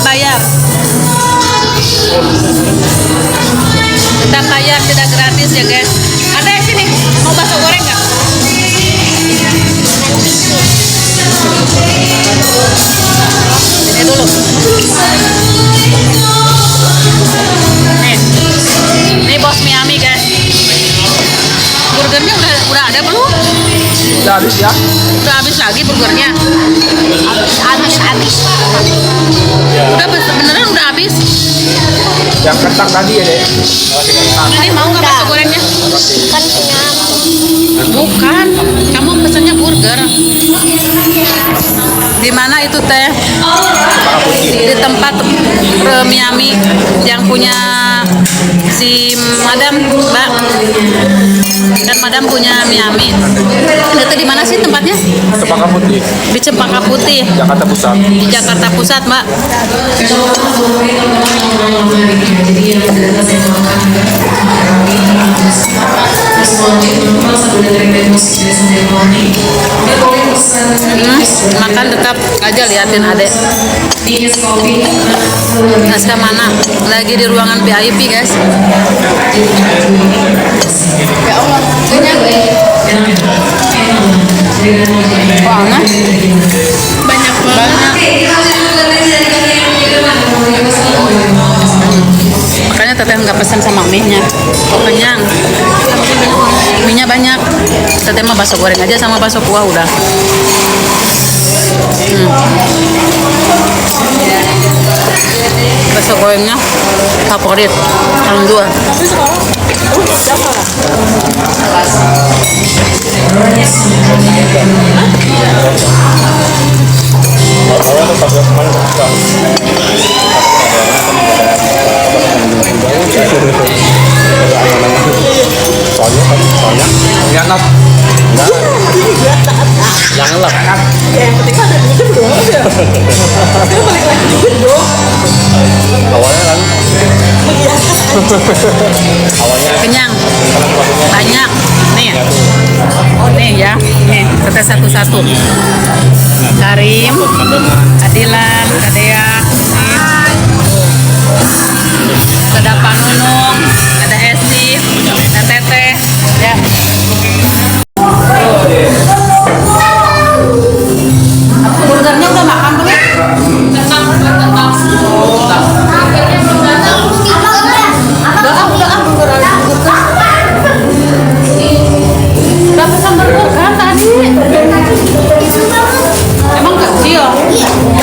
bayar. Kita bayar, tidak gratis ya guys. Ada di sini mau bakso goreng nggak? Ini dulu. Ini bos Miami guys. Burgernya udah ada belum? Udah habis ya? Udah habis lagi burgernya. Habis. Udah beneran udah habis. Yang kentang tadi ya deh. Ini mau nggak bakso gorengnya? Kan kenyang. Bukan, kamu pesannya burger. Di mana itu teh? Di tempat Miami yang punya si Madam, Mbak. Dan Madam punya Miami. Itu di mana sih tempatnya? Cempaka Putih, Di Cempaka Putih, Jakarta Pusat. di Jakarta Pusat, Mbak. Makan tetap aja liatin adek. Naska mana? Lagi di ruangan VIP guys. Ya Allah, kenyang. Banyak. Makanya teteh nggak pesan sama mie-nya. Kenyang. Mie-nya banyak. Teteh mah bakso goreng aja sama bakso kuah udah. Bakso gorengnya favorit yang dua. Soalnya enak. Jangan lah. Yang penting ada duitnya berdua ya. Dia balik lagi duit dong. Awalnya kan. Awalnya Kenyang. Banyak. Nih. Nih ya. Nih, teteh satu-satu. Karim, Adilan, Kadea, ada Pak Nunung, ada Esti, ada Teteh, ya. Burgernya udah makan belum? Udah pesan burger kan tadi? Emang kecil?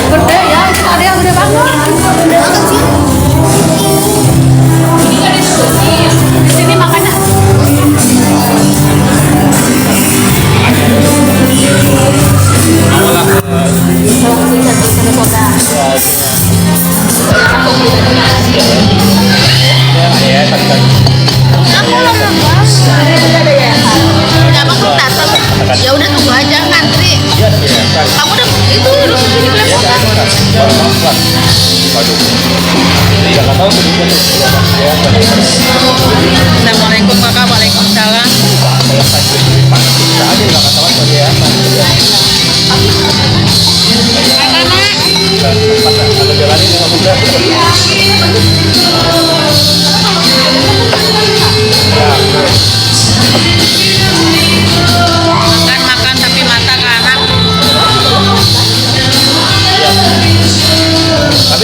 Gede ya, itu ada yang gede banget. Di sini makanya. Aku lama banget. Udah ada ya? Udah abang belum datang. Ya udah tunggu aja ngantri. Kamu udah itu duduk di sini belepotan. waduh. Jangan tahu tuh. Assalamualaikum kakak, waalaikumsalam. Makan tapi mata ke anak.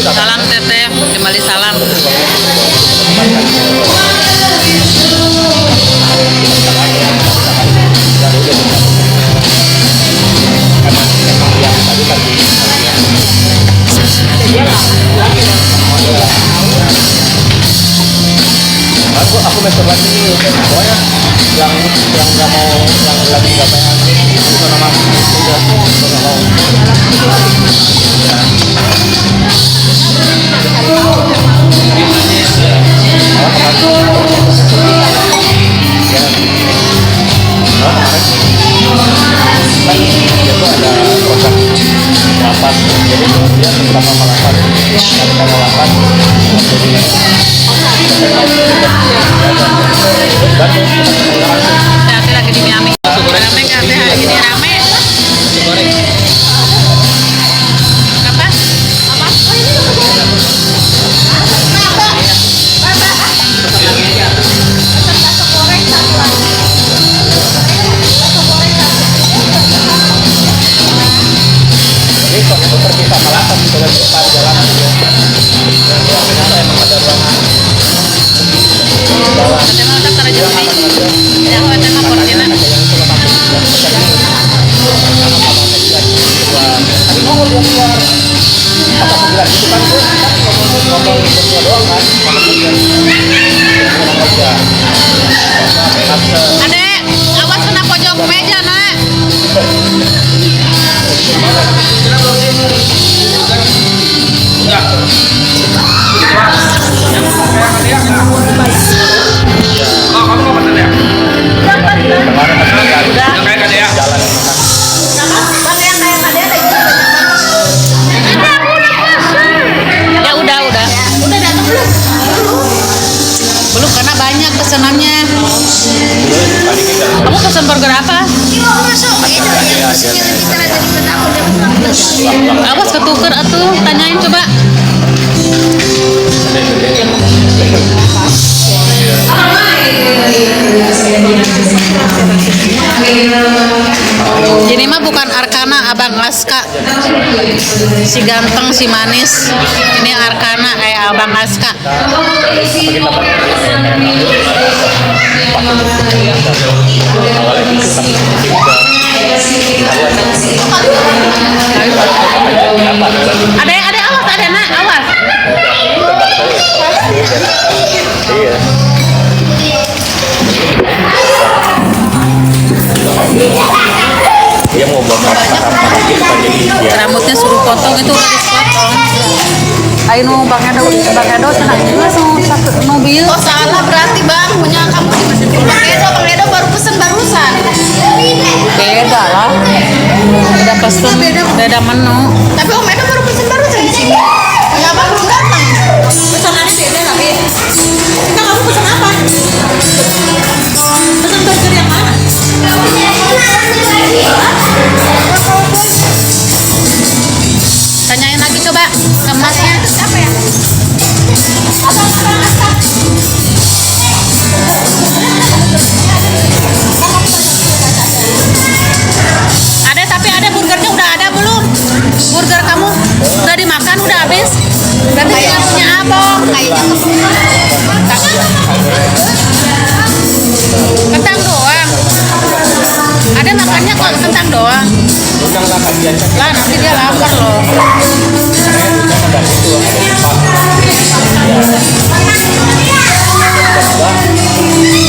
Salam teteh, kembali salam. Aku mentor lagi nih, pokoknya yang nggak mau, yang lagi nggak pengen itu nama udah nggak mau. Hati lagi di Miami. Rame nggak teh hari ini rame? Apa? Apa? burger apa? Masuk itu yang yang kita ada di Penang udah Awas ketuker atuh, tanyain coba. Ini mah bukan Arkana, Abang Aska. Si ganteng, si manis. Ini Arkana, Abang Aska. Ada awas, ada nak, awas. Iya. Dia mau buat apa gitu kan jadi dia. Rambutnya suruh potong itu udah dipotong. Ayo nu Bang Edo cenah langsung satu mobil. Oh salah berarti Bang, punya kamu dipesan Bang Edo baru pesen barusan. Beda lah. Beda pesen, beda menu. Tapi Om Edo baru pesen barusan di sini. Ya Bang belum datang. Pesanannya beda tapi. Kita kamu pesen apa? Pesen burger yang mana? Tanyain lagi coba ke masnya. Siapa ya? Abang Aska. Ada tapi ada burgernya udah ada belum? Burger kamu udah dimakan udah habis? Berarti dia punya abang. Kentang doang. Ada makannya kok kentang doang. Undang lah kalian. Lah nanti dia lapar loh. Ada itu, ada Jepang.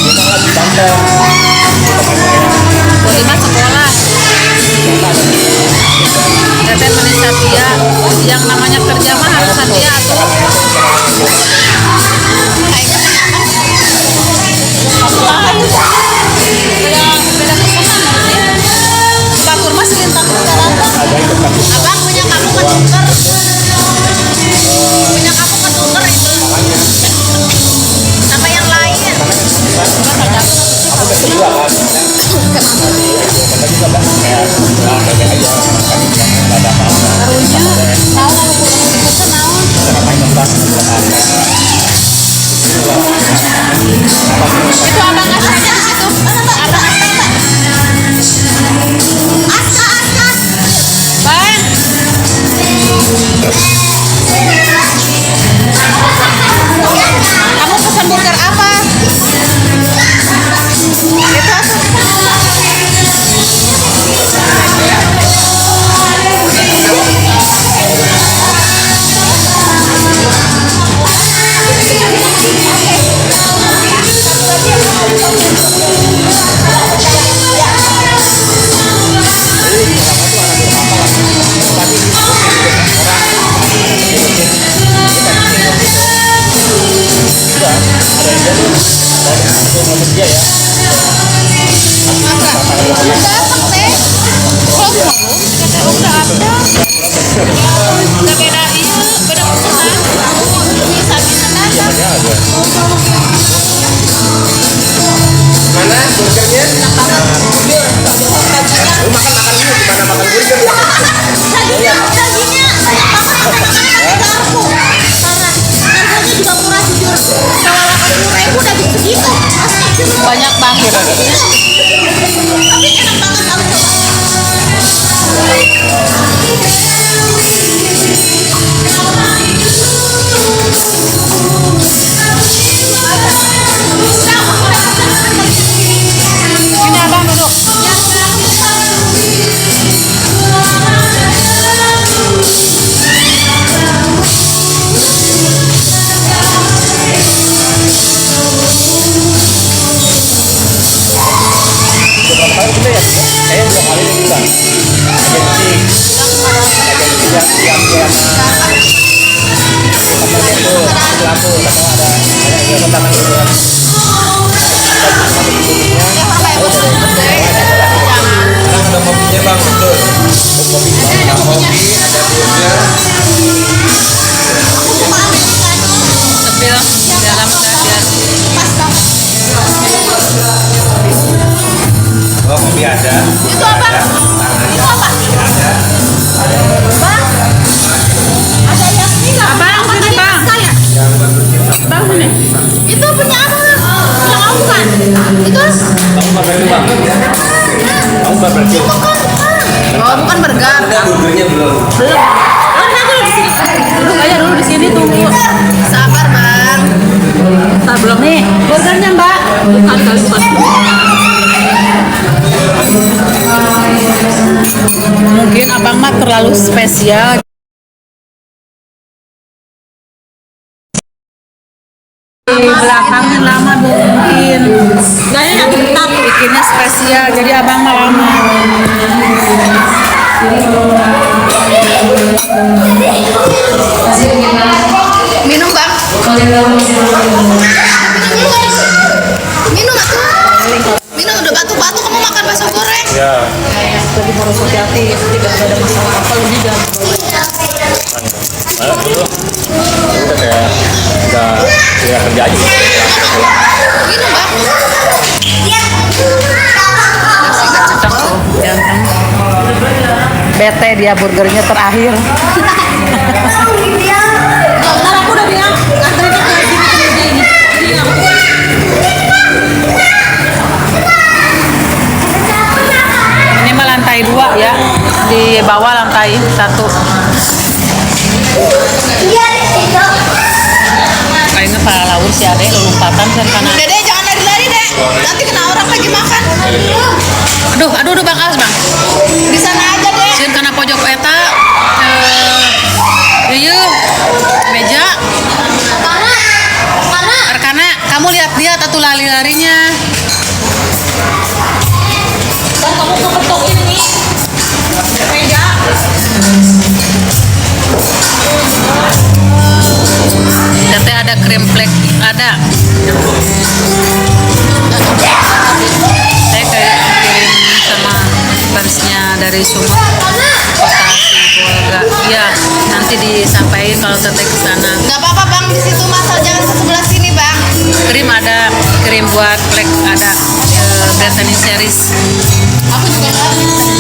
Kita lagi bandar. Lima sekolah. Tete Manis Satya. Yang namanya kerja mah harus Satya tuh. Beda pesanan harusnya. Batur mas lintang rata-rata. Abang punya kamu ketuker. Punya kamu ketuker itu. Sama yang lain. Aku besok juga kan. Kita juga dah. Ya, bebek aja. Nggak ada apa-apa. Barunya tahu kalau kurang dipesen naon. Cara main nonton. Itu abang Askanya di situ. Abang Aska. Bang. Kamu pesan burger apa? Itu apa? Dia ya. Belum datang teh. Kok belum? Kata udah ada. Udah beda iya, beda pesanan. Bisa datang. Dia ada. Mana burgernya? Lu makan dulu gimana makan burger? Dagingnya garpu. Harganya juga murah jujur. Kalau 80.000 daging segitu. Astagfirullah. Banyak banget. Tapi enak banget kamu coba. Ini abang duduk. Berapa kali kita ya? Saya udah kali ini juga. Agensi yang lampu kata ada kontakan gitu kan. Sekarang ada kopinya bang, betul. Kopi ada kopi, ada burger. Sambil dalam keadaan Pas banget. Oh, Kopi ada. Itu apa? Itu apa? Bang, ada Yasmin nggak? Abang, Apa sini, tadi Bang. saya? Bang sini. Itu punya apa? Punya kamu kan? Itu Kamu barbecue bang? Kamu barbecue? Oh, bukan burger. Ada burgernya belum? Belum. Oh, aku di sini. Duduk aja dulu di sini tunggu. sabar bang. Ntar belum nih. Burgernya, Mbak. Bukan kali bukan. Mungkin abang mah terlalu spesial. Di belakangnya lama mungkin. Kayaknya tetap bikinnya spesial, jadi abang mah lama. Minum bang. Minum atuh. Minum udah batuk-batuk kamu makan bakso goreng. Ya. Jadi harus hati-hati, tidak ada masalah apa lebih dan Nah, dulu. Udah kayak udah kerja aja. Minum bang. ganteng. Bete dia burgernya terakhir. Bentar aku udah bilang nganterin ke sini ke meja ini. Jadi nggak mau. Ini mah lantai 2 ya. Di bawah lantai 1. Kayaknya para laur si Ade lompatan kan karena. Dede jangan lari-lari deh. Nanti kena orang lagi makan. Aduh Bang As Bang. Di sana aja deh. Sieun kana pojok eta ieu meja karena kamu lihat atuh lari-larinya. Dan kamu kebetok ini meja. Tete ada krim flake ada. Saya kayak kirim sama barisnya dari Sumut Bekasi Polga. Iya, nanti disampaikan kalau Tete ke sana. Gak apa-apa bang, di situ masal jangan ke sebelah sini bang. Krim ada, krim buat flake ada. Brand series. Aku juga nggak.